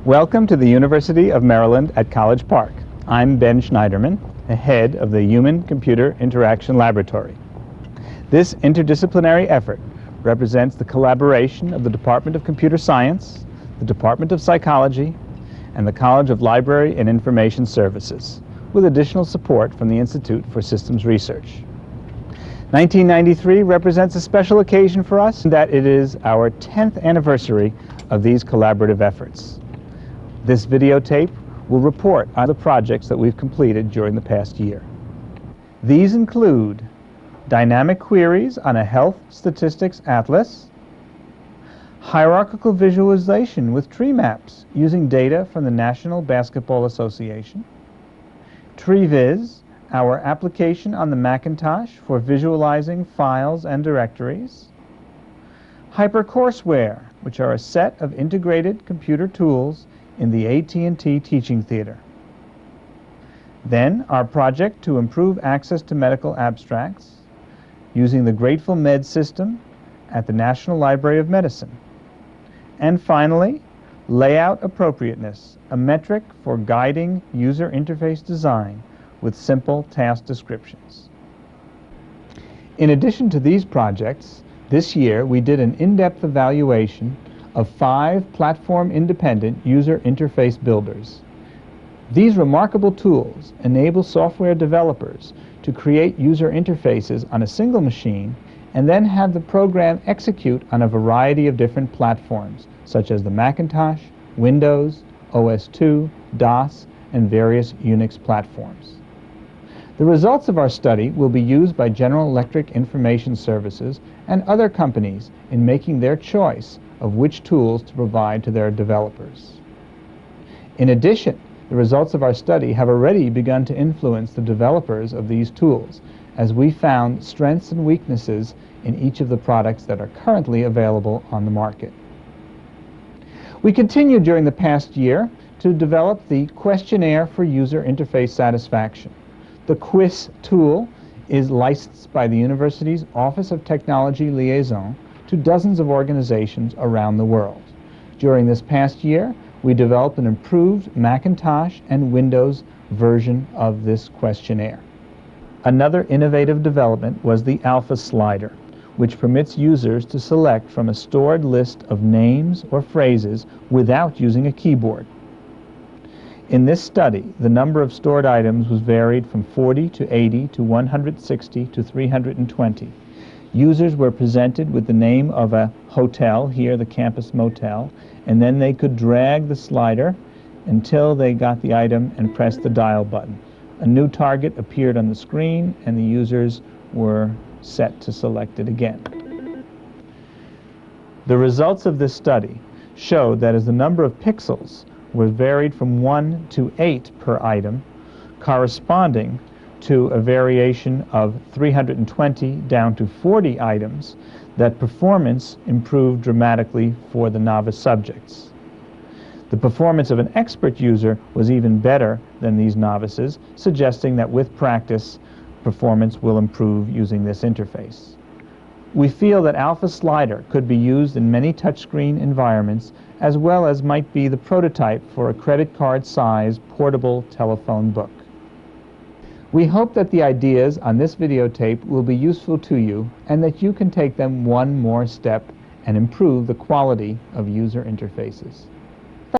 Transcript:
Welcome to the University of Maryland at College Park. I'm Ben Shneiderman, the head of the Human-Computer Interaction Laboratory. This interdisciplinary effort represents the collaboration of the Department of Computer Science, the Department of Psychology, and the College of Library and Information Services, with additional support from the Institute for Systems Research. 1993 represents a special occasion for us in that it is our 10th anniversary of these collaborative efforts. This videotape will report on the projects that we've completed during the past year. These include dynamic queries on a health statistics atlas, hierarchical visualization with tree maps using data from the National Basketball Association, TreeViz, our application on the Macintosh for visualizing files and directories, HyperCourseWare, which are a set of integrated computer tools in the AT&T Teaching Theater. Then our project to improve access to medical abstracts using the Grateful Med system at the National Library of Medicine. And finally, layout appropriateness, a metric for guiding user interface design with simple task descriptions. In addition to these projects, this year we did an in-depth evaluation of 5 platform-independent user interface builders. These remarkable tools enable software developers to create user interfaces on a single machine and then have the program execute on a variety of different platforms, such as the Macintosh, Windows, OS/2, DOS, and various Unix platforms. The results of our study will be used by General Electric Information Services and other companies in making their choice of which tools to provide to their developers. In addition, the results of our study have already begun to influence the developers of these tools, as we found strengths and weaknesses in each of the products that are currently available on the market. We continued during the past year to develop the questionnaire for user interface satisfaction. The quiz tool is licensed by the university's Office of Technology Liaison to dozens of organizations around the world. During this past year, we developed an improved Macintosh and Windows version of this questionnaire. Another innovative development was the AlphaSlider, which permits users to select from a stored list of names or phrases without using a keyboard. In this study, the number of stored items was varied from 40 to 80 to 160 to 320. Users were presented with the name of a hotel, here the Campus Motel, and then they could drag the slider until they got the item and press the dial button. A new target appeared on the screen and the users were set to select it again. The results of this study showed that as the number of pixels was varied from 1 to 8 per item, corresponding to a variation of 320 down to 40 items, that performance improved dramatically for the novice subjects. The performance of an expert user was even better than these novices, suggesting that with practice, performance will improve using this interface. We feel that AlphaSlider could be used in many touchscreen environments, as well as might be the prototype for a credit card-size portable telephone book. We hope that the ideas on this videotape will be useful to you and that you can take them one more step and improve the quality of user interfaces.